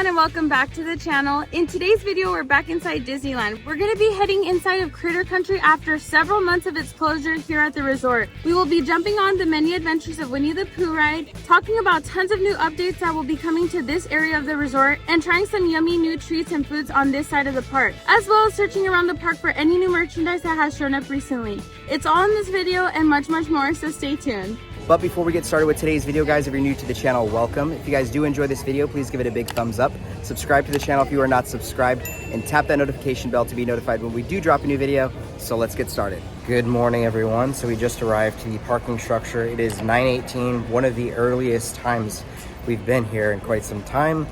everyone and welcome back to the channel. In today's video, we're back inside Disneyland. We're going to be heading inside of Critter Country after several months of its closure here at the resort. We will be jumping on the many adventures of Winnie the Pooh ride, talking about tons of new updates that will be coming to this area of the resort, and trying some yummy new treats and foods on this side of the park, as well as searching around the park for any new merchandise that has shown up recently. It's all in this video and much more, so stay tuned. But before we get started with today's video, guys, if you're new to the channel, welcome. If you guys do enjoy this video, please give it a big thumbs up. Subscribe to the channel if you are not subscribed, and tap that notification bell to be notified when we do drop a new video. So let's get started. Good morning, everyone. So we just arrived to the parking structure. It is 9:18, one of the earliest times we've been here in quite some time.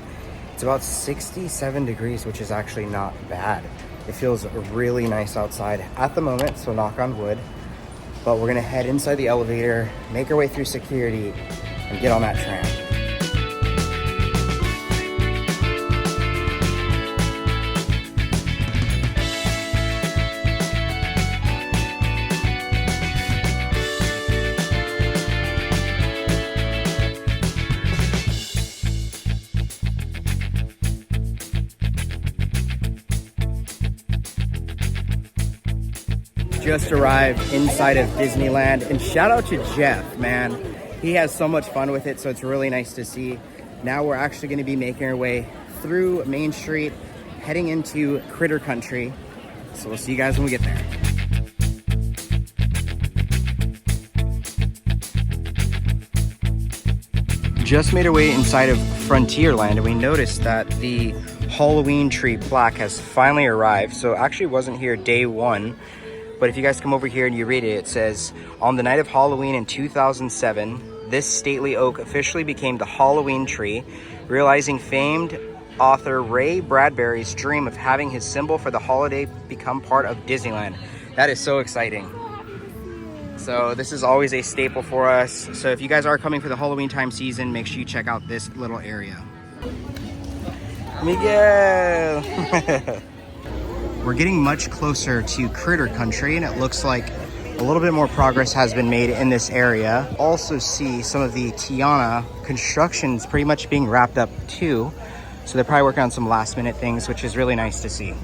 It's about 67 degrees, which is actually not bad. It feels really nice outside at the moment, so knock on wood. But we're gonna head inside the elevator, make our way through security, and get on that tram. Just arrived inside of Disneyland, and shout out to Jeff, man. He has so much fun with it, so it's really nice to see. Now we're actually going to be making our way through Main Street, heading into Critter Country. So we'll see you guys when we get there. Just made our way inside of Frontierland, and we noticed that the Halloween tree plaque has finally arrived. So it actually wasn't here day one. But if you guys come over here and you read it, it says, on the night of Halloween in 2007, this stately oak officially became the Halloween tree, realizing famed author Ray Bradbury's dream of having his symbol for the holiday become part of Disneyland. That is so exciting. So this is always a staple for us. So if you guys are coming for the Halloween time season, make sure you check out this little area. Miguel! We're getting much closer to Critter Country, and it looks like a little bit more progress has been made in this area. Also see some of the Tiana constructions pretty much being wrapped up too. So they're probably working on some last minute things, which is really nice to see.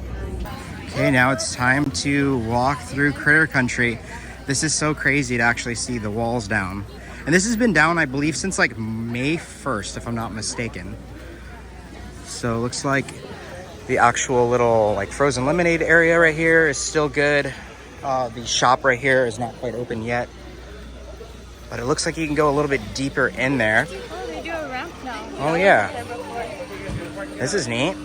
Okay, now it's time to walk through Critter Country. This is so crazy to actually see the walls down. And this has been down, I believe, since like May 1st, if I'm not mistaken. So it looks like the actual little like frozen lemonade area right here is still good. The shop right here is not quite open yet, but it looks like you can go a little bit deeper in there. Oh, they do a ramp now. Oh yeah, this is neat.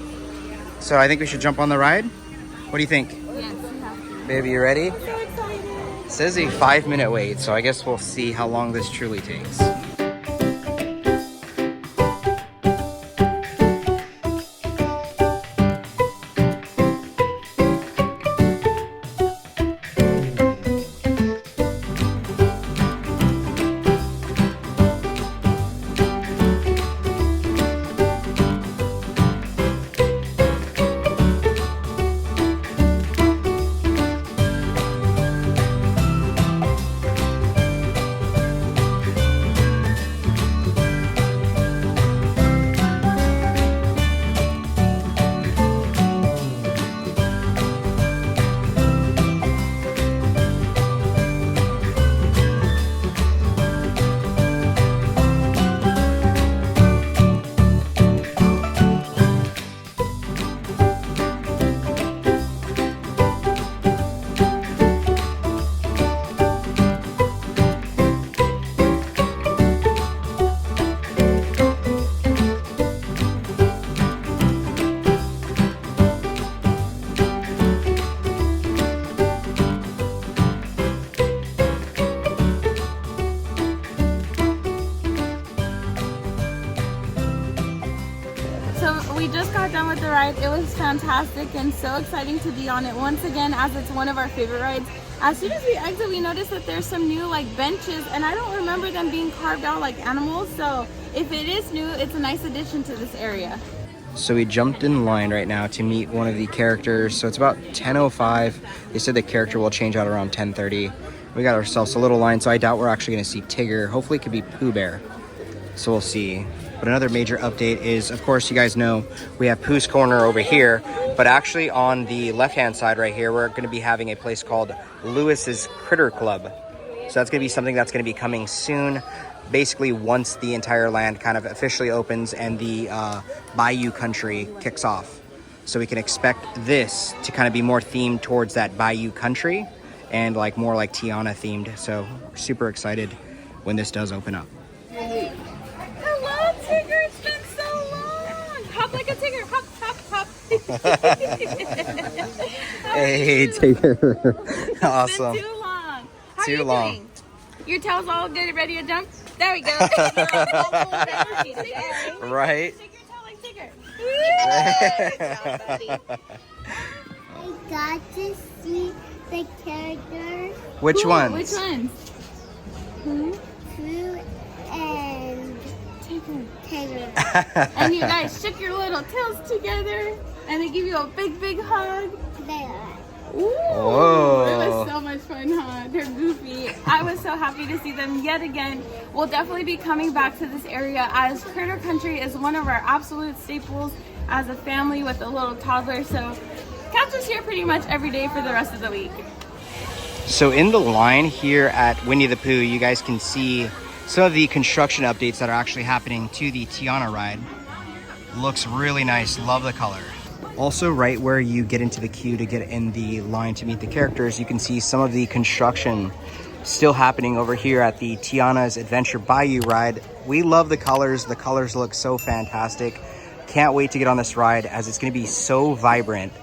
So I think we should jump on the ride. What do you think? Yes. Baby, you ready? So excited. It says a 5-minute wait, so I guess we'll see how long this truly takes. We just got done with the ride. It was fantastic and so exciting to be on it once again, as it's one of our favorite rides. As soon as we exit, we noticed that there's some new like benches, and I don't remember them being carved out like animals, so if it is new, it's a nice addition to this area. So we jumped in line right now to meet one of the characters. So it's about 10:05. They said the character will change out around 10:30. We got ourselves a little line, so I doubt we're actually going to see Tigger. Hopefully it could be Pooh Bear. So we'll see. But another major update is, of course, you guys know we have Pooh's Corner over here, but actually on the left-hand side right here, we're going to be having a place called Lewis's Critter Club. So that's going to be something that's going to be coming soon, basically once the entire land kind of officially opens and the Bayou country kicks off. So we can expect this to kind of be more themed towards that Bayou country and like more like Tiana themed. So we're super excited when this does open up. Hello, Tigger. It's been so long. Hop like a Tigger. Hop, hop, hop. Hey, Tigger. Awesome. It's been too long. How Too are you long. doing? Your tail's all good, ready to jump? There we go. Right? Shake your tail like Tigger. I got to see the characters. Which Ooh, ones? Which ones? Who? Pooh and Tigger. And you guys shook your little tails together, and they give you a big, big hug. There. Ooh, Whoa. It was so much fun, huh? They're goofy. I was so happy to see them yet again. We'll definitely be coming back to this area as Critter Country is one of our absolute staples as a family with a little toddler. So catch us here pretty much every day for the rest of the week. So in the line here at Winnie the Pooh, you guys can see some of the construction updates that are actually happening to the Tiana ride. Looks really nice. Love the color. Also, right where you get into the queue to get in the line to meet the characters, you can see some of the construction still happening over here at the Tiana's Adventure Bayou ride. We love the colors. The colors look so fantastic. Can't wait to get on this ride as it's going to be so vibrant.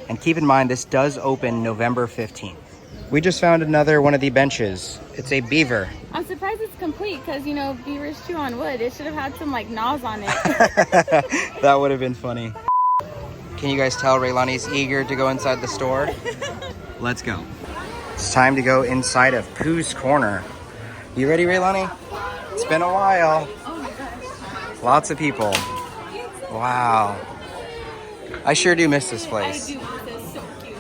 And keep in mind, this does open November 15th. We just found another one of the benches. It's a beaver. I'm surprised it's complete because, you know, beavers chew on wood. It should have had some, like, gnaws on it. That would have been funny. Can you guys tell Raylani's eager to go inside the store? Let's go. It's time to go inside of Pooh's Corner. You ready, Raylani? It's been a while. Oh, my gosh. Lots of people. Wow. I sure do miss this I place. do. This is so cute.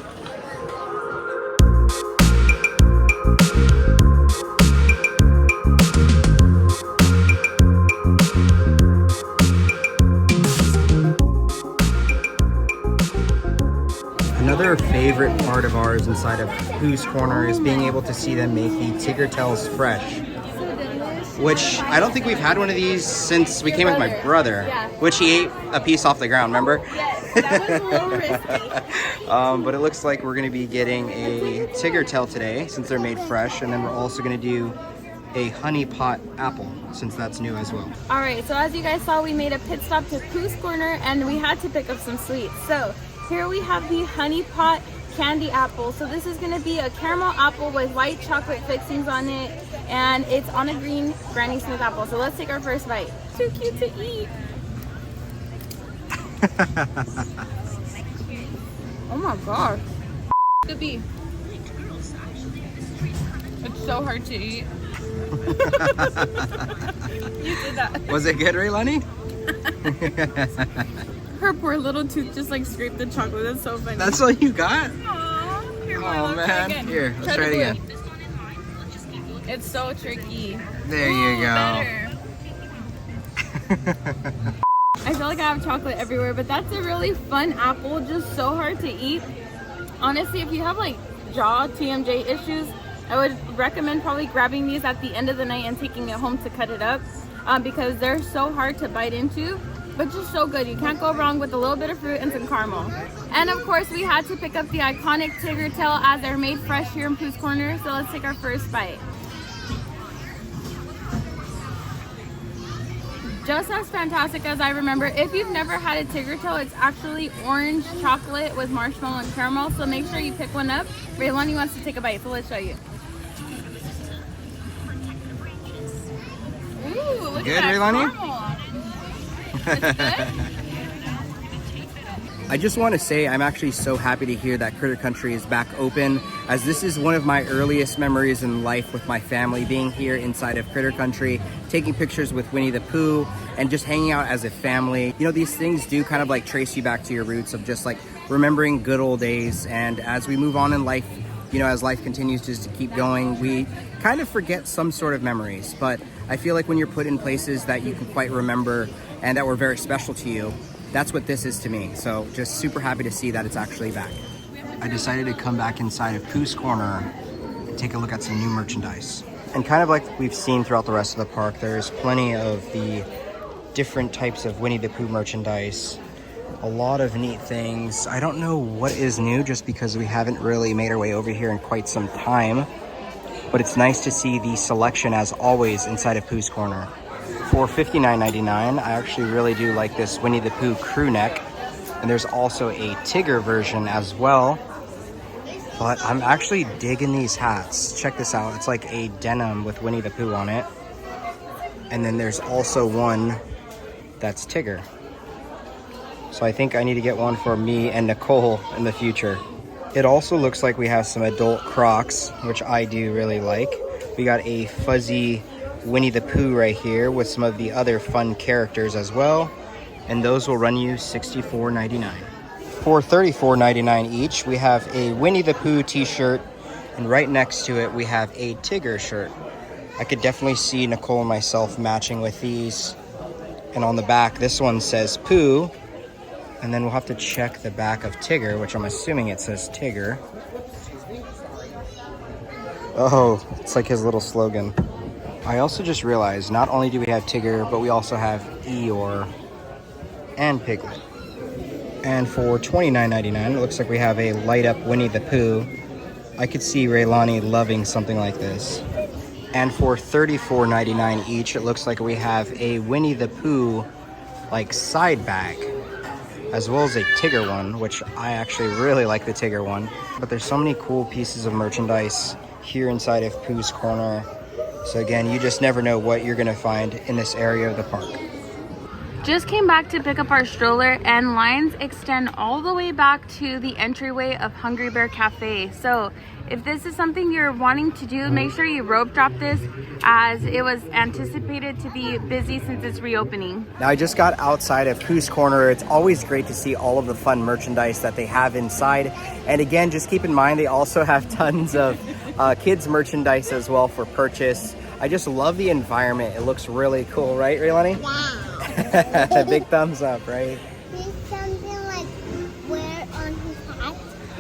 Another favorite part of ours inside of Pooh's Corner is being able to see them make the Tigger Tails fresh. Which I don't think we've had one of these since we came with my brother. Yeah. Which he ate a piece off the ground, remember? Yes, that was a little risky. But it looks like we're going to be getting a Tigger tail today since they're made fresh, and then we're also going to do a honey pot apple since that's new as well. All right, so as you guys saw, we made a pit stop to Pooh's Corner and we had to pick up some sweets. So here we have the honey pot candy apple. So this is going to be a caramel apple with white chocolate fixings on it, and it's on a green Granny Smith apple. So let's take our first bite. Too cute to eat. Oh my gosh. Could be. It's so hard to eat. You did that. Was it good, Raylani? Her poor little tooth just like scraped the chocolate. That's so funny. That's all you got? Aww. Here, Oh, Marlo, try man. again. Here, let's try it the again. blue. It's so tricky. There you go. Better. I feel like I have chocolate everywhere, but that's a really fun apple, just so hard to eat. Honestly, if you have like jaw TMJ issues, I would recommend probably grabbing these at the end of the night and taking it home to cut it up because they're so hard to bite into, but just so good. You can't go wrong with a little bit of fruit and some caramel. And of course, we had to pick up the iconic Tigger tail as they're made fresh here in Pooh's Corner. So let's take our first bite. Just as fantastic as I remember. If you've never had a Tigger tail, it's actually orange chocolate with marshmallow and caramel. So make sure you pick one up. Raylani wants to take a bite, so let's show you. Ooh, look Good, at that Raylani? caramel. It's good? I just want to say I'm actually so happy to hear that Critter Country is back open, as this is one of my earliest memories in life with my family, being here inside of Critter Country, taking pictures with Winnie the Pooh, and just hanging out as a family. You know, these things do kind of like trace you back to your roots of just like remembering good old days. And as we move on in life, you know, as life continues just to keep going, we kind of forget some sort of memories. But I feel like when you're put in places that you can quite remember and that were very special to you. That's what this is to me. So just super happy to see that it's actually back. I decided to come back inside of Pooh's Corner and take a look at some new merchandise. And kind of like we've seen throughout the rest of the park, there's plenty of the different types of Winnie the Pooh merchandise. A lot of neat things. I don't know what is new just because we haven't really made our way over here in quite some time. But it's nice to see the selection as always inside of Pooh's Corner. For $59.99, I actually really do like this Winnie the Pooh crew neck. And there's also a Tigger version as well. But I'm actually digging these hats. Check this out. It's like a denim with Winnie the Pooh on it. And then there's also one that's Tigger. So I think I need to get one for me and Nicole in the future. It also looks like we have some adult Crocs, which I do really like. We got a fuzzy Winnie the Pooh right here with some of the other fun characters as well. And those will run you $64.99. For $34.99 each, we have a Winnie the Pooh t-shirt, and right next to it we have a Tigger shirt. I could definitely see Nicole and myself matching with these. And on the back, this one says Pooh, and then we'll have to check the back of Tigger, which I'm assuming it says Tigger. Oh, it's like his little slogan. I also just realized not only do we have Tigger, but we also have Eeyore and Piglet. And for $29.99, it looks like we have a light up Winnie the Pooh. I could see Raylani loving something like this. And for $34.99 each, it looks like we have a Winnie the Pooh like side bag, as well as a Tigger one, which I actually really like the Tigger one. But there's so many cool pieces of merchandise here inside of Pooh's Corner. So again, you just never know what you're gonna find in this area of the park. Just came back to pick up our stroller, and lines extend all the way back to the entryway of Hungry Bear Cafe. So if this is something you're wanting to do, make sure you rope drop this, as it was anticipated to be busy since it's reopening. Now I just got outside of Pooh's Corner. It's always great to see all of the fun merchandise that they have inside. And again, just keep in mind, they also have tons of kids merchandise as well for purchase. I just love the environment. It looks really cool, right, Raylani? Yeah. Big thumbs up, right? There's something like wear on his hat.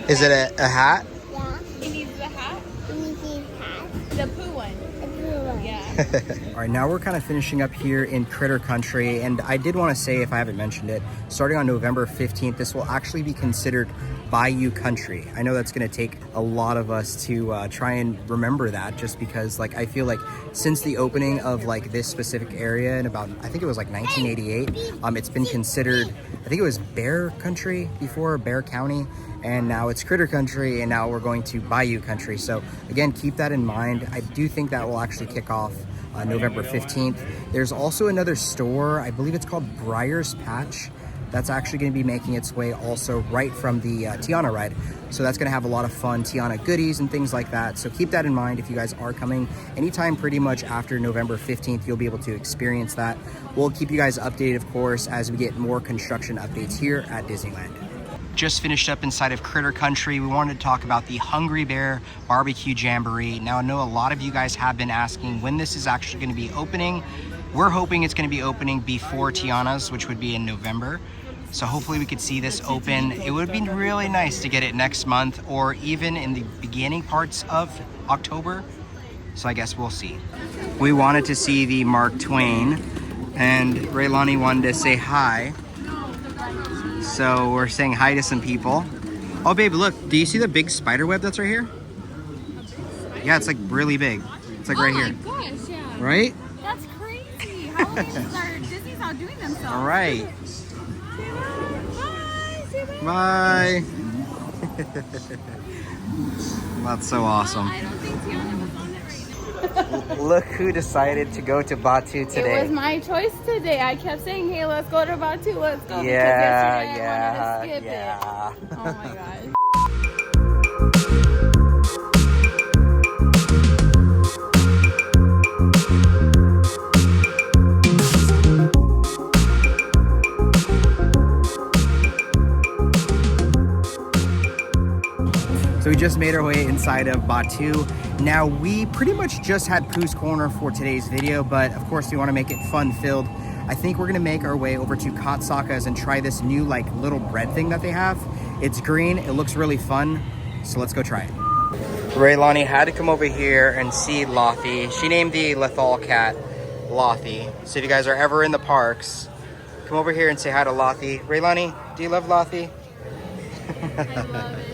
Is it a hat? Yeah. He needs the hat? He needs his hat. The Pooh one. The blue one. Yeah. All right, now we're kind of finishing up here in Critter Country, and I did want to say, if I haven't mentioned it, starting on November 15th, this will actually be considered Bayou Country. I know that's going to take a lot of us to try and remember that, just because like I feel like since the opening of like this specific area in about, I think it was like 1988, it's been considered, I think it was Bear Country before, Bear County, and now it's Critter Country, and now we're going to Bayou Country. So again, keep that in mind. I do think that will actually kick off November 15th. There's also another store, I believe it's called Briar's Patch, that's actually going to be making its way also right from the Tiana ride. So that's going to have a lot of fun Tiana goodies and things like that. So keep that in mind if you guys are coming anytime pretty much after November 15th, you'll be able to experience that. We'll keep you guys updated, of course, as we get more construction updates here at Disneyland. Just finished up inside of Critter Country. We wanted to talk about the Hungry Bear Barbecue Jamboree. Now, I know a lot of you guys have been asking when this is actually going to be opening. We're hoping it's going to be opening before Tiana's, which would be in November. So hopefully we could see this open. It would be really nice to get it next month or even in the beginning parts of October. So I guess we'll see. We wanted to see the Mark Twain, and Raylani wanted to say hi. So we're saying hi to some people. Oh babe, look, do you see the big spider web that's right here? Yeah, it's like really big. It's like right here. Oh my gosh, yeah. Right? That's crazy. How are Disney's outdoing themselves? All right. Bye. Bye. That's so awesome. I don't think Tiana was on it right now. Look who decided to go to Batuu today. It was my choice today. I kept saying, hey, let's go to Batuu, let's go. Yeah, because yesterday I wanted to skip yeah. it. Oh my gosh. So we just made our way inside of Batuu. Now we pretty much just had Pooh's Corner for today's video, but of course we want to make it fun-filled. I think we're gonna make our way over to Saka's and try this new like little bread thing that they have. It's green, it looks really fun, so let's go try it. Raylani had to come over here and see Lottie. She named the lethal cat Lottie. So if you guys are ever in the parks, come over here and say hi to Lottie. Raylani, do you love Lottie? I love it.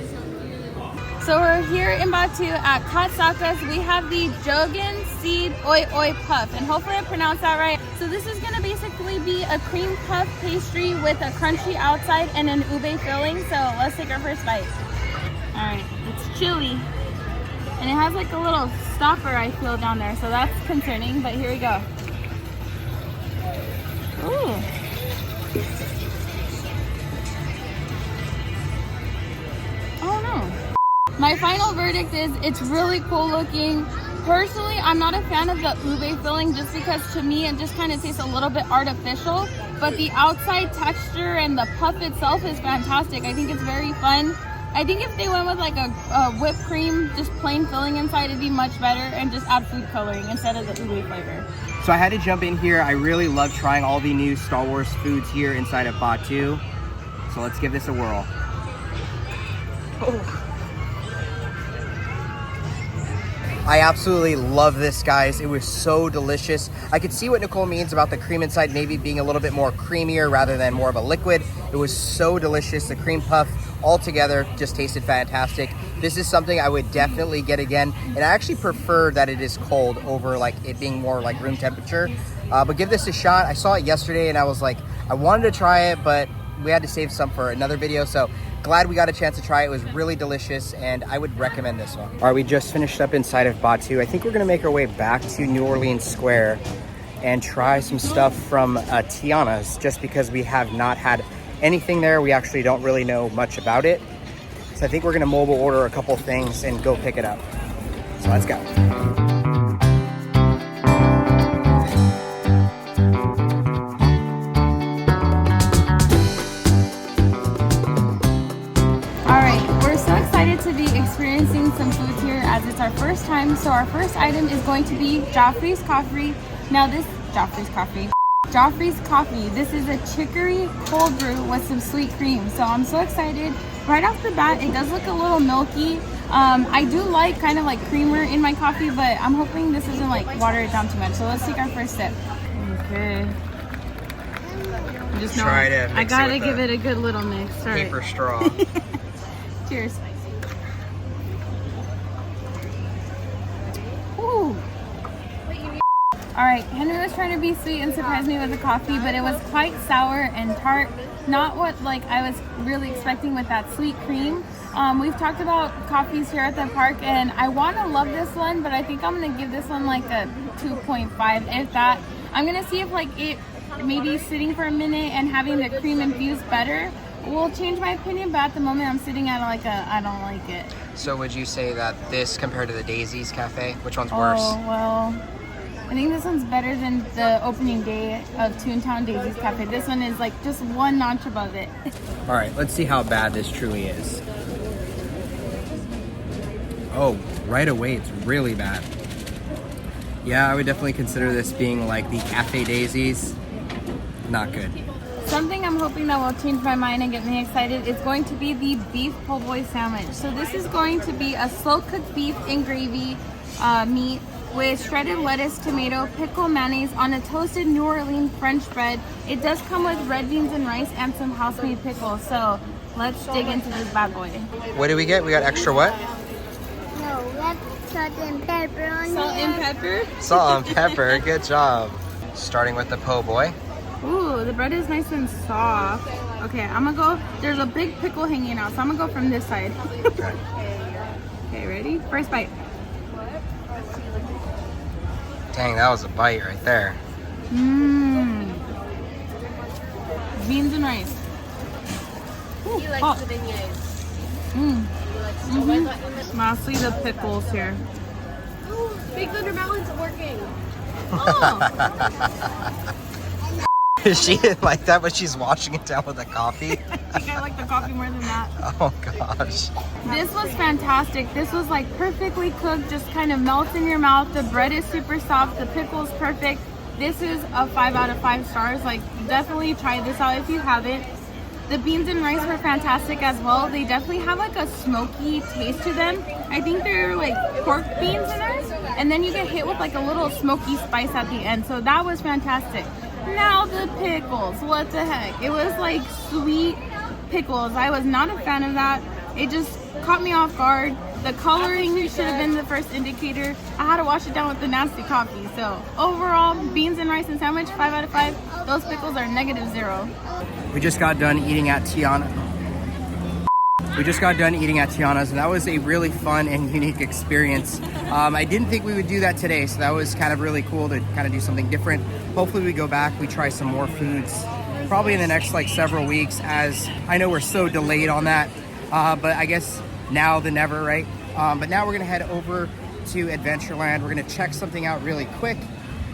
So we're here in Batuu at Saka's. We have the Jargon Seed Oi Oi Puff, and hopefully I pronounced that right. So this is gonna basically be a cream puff pastry with a crunchy outside and an ube filling. So let's take our first bite. All right, it's chili. And it has like a little stopper, I feel, down there. So that's concerning, but here we go. Ooh. Oh no. My final verdict is it's really cool looking. Personally, I'm not a fan of the ube filling just because to me it just kind of tastes a little bit artificial. But the outside texture and the puff itself is fantastic. I think it's very fun. I think if they went with like a whipped cream, just plain filling inside, it'd be much better, and just add food coloring instead of the ube flavor. So I had to jump in here. I really love trying all the new Star Wars foods here inside of Batuu. So let's give this a whirl. Oh. I absolutely love this, guys. It was so delicious. I could see what Nicole means about the cream inside maybe being a little bit more creamier rather than more of a liquid. It was so delicious. The cream puff all together just tasted fantastic. This is something I would definitely get again. And I actually prefer that it is cold over like it being more like room temperature. But give this a shot. I saw it yesterday and I was like, I wanted to try it, but we had to save some for another video. So glad we got a chance to try it. It was really delicious and I would recommend this one. All right, we just finished up inside of Batuu. I think we're gonna make our way back to New Orleans Square and try some stuff from Tiana's just because we have not had anything there. We actually don't really know much about it. So I think we're gonna mobile order a couple things and go pick it up. So let's go. To be experiencing some foods here as it's our first time. So our first item is going to be Joffrey's coffee. Now this Joffrey's coffee. This is a chicory cold brew with some sweet cream. So I'm so excited. Right off the bat, it does look a little milky. I do like kind of like creamer in my coffee, but I'm hoping this isn't like water it down too much. So let's take our first sip. Okay. Just know I gotta give it a good little mix. Paper straw. Cheers. Ooh. All right, Henry was trying to be sweet and surprise me with the coffee, but it was quite sour and tart. Not what like I was really expecting with that sweet cream. We've talked about coffees here at the park, and I want to love this one, but I think I'm gonna give this one like a 2.5, if that. I'm gonna see if like it maybe sitting for a minute and having the cream infused better will change my opinion, but at the moment I'm sitting at like a I don't like it. So would you say that this compared to the Daisy's Cafe, which one's worse? Oh, well, I think this one's better than the opening day of Toontown Daisy's Cafe. This one is like just one notch above it. All right, let's see how bad this truly is. Oh, right away, it's really bad. Yeah, I would definitely consider this being like the Cafe Daisy's. Not good. Something I'm hoping that will change my mind and get me excited is going to be the beef po' boy sandwich. So this is going to be a slow cooked beef in gravy meat with shredded lettuce, tomato, pickle, mayonnaise on a toasted New Orleans French bread. It does come with red beans and rice and some house-made pickles. So let's dig into this bad boy. What did we get? We got extra what? No, that's salt and pepper on Salt and pepper? Salt and pepper, good job. Starting with the po' boy. Ooh, the bread is nice and soft. Okay, I'm gonna go, there's a big pickle hanging out, so I'm gonna go from this side. Okay. Okay, ready? First bite. Dang, that was a bite right there. Mmm. Beans and rice. Ooh, He likes hot. the beignets. Mmm. He likes Mostly the pickles here. Ooh, Big Thunder Mountain's working. Oh! She didn't like that, but she's washing it down with a coffee. I think I like the coffee more than that. Oh gosh. This was fantastic. This was like perfectly cooked, just kind of melts in your mouth. The bread is super soft. The pickle's perfect. This is a 5 out of 5 stars. Like, definitely try this out if you haven't. The beans and rice were fantastic as well. They definitely have like a smoky taste to them. I think they're like pork beans in there. And then you get hit with like a little smoky spice at the end. So that was fantastic. Now the pickles, what the heck? It was like sweet pickles. I was not a fan of that. It just caught me off guard. The coloring should have been the first indicator. I had to wash it down with the nasty coffee. So overall, beans and rice and sandwich, 5 out of 5. Those pickles are -0. We just got done eating at Tiana. And that was a really fun and unique experience. I didn't think we would do that today, so that was kind of really cool to kind of do something different. Hopefully we go back, we try some more foods, probably in the next like several weeks, as I know we're so delayed on that. But I guess now than never, right? But now we're gonna head over to Adventureland. We're gonna check something out really quick,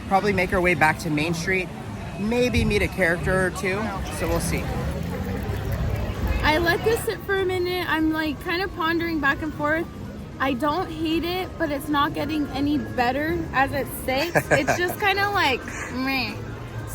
probably make our way back to Main Street, maybe meet a character or two, so we'll see. I let this sit for a minute. I'm like kind of pondering back and forth. I don't hate it, but it's not getting any better as it sits. It's just kind of like meh.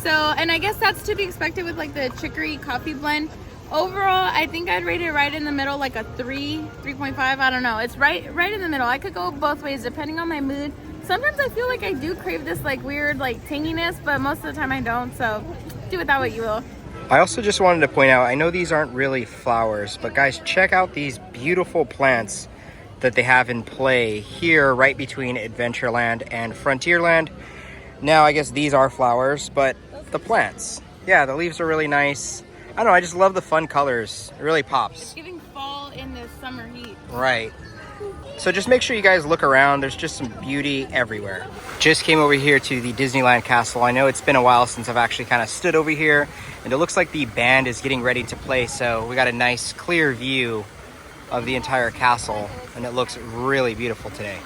So, and I guess that's to be expected with like the Chicory coffee blend. Overall, I think I'd rate it right in the middle, like a 3.5. I don't know. It's right in the middle. I could go both ways depending on my mood. Sometimes I feel like I do crave this like weird like tanginess, but most of the time I don't. So do with that what you will. I also just wanted to point out, I know these aren't really flowers, but guys, check out these beautiful plants that they have in play here right between Adventureland and Frontierland. Now, I guess these are flowers, but the plants, yeah, the leaves are really nice. I don't know, I just love the fun colors. It really pops. It's giving fall in the summer heat. Right. So just make sure you guys look around. There's just some beauty everywhere. Just came over here to the Disneyland Castle. I know it's been a while since I've actually kind of stood over here, and it looks like the band is getting ready to play. So we got a nice clear view of the entire castle, and it looks really beautiful today.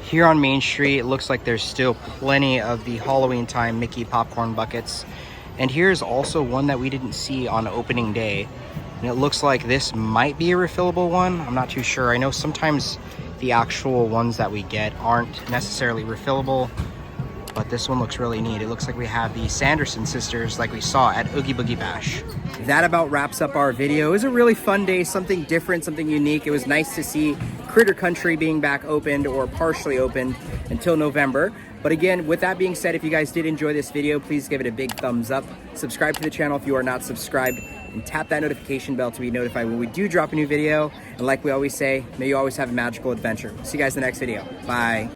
Here on Main Street, it looks like there's still plenty of the Halloween time Mickey popcorn buckets. And here's also one that we didn't see on opening day. And it looks like this might be a refillable one. I'm not too sure. I know sometimes the actual ones that we get aren't necessarily refillable, but this one looks really neat. It looks like we have the Sanderson sisters like we saw at Oogie Boogie Bash. That about wraps up our video. It was a really fun day, something different, something unique. It was nice to see Critter Country being back opened or partially opened until November. But again, with that being said, if you guys did enjoy this video, please give it a big thumbs up. Subscribe to the channel if you are not subscribed, and tap that notification bell to be notified when we do drop a new video. And like we always say, may you always have a magical adventure. See you guys in the next video. Bye.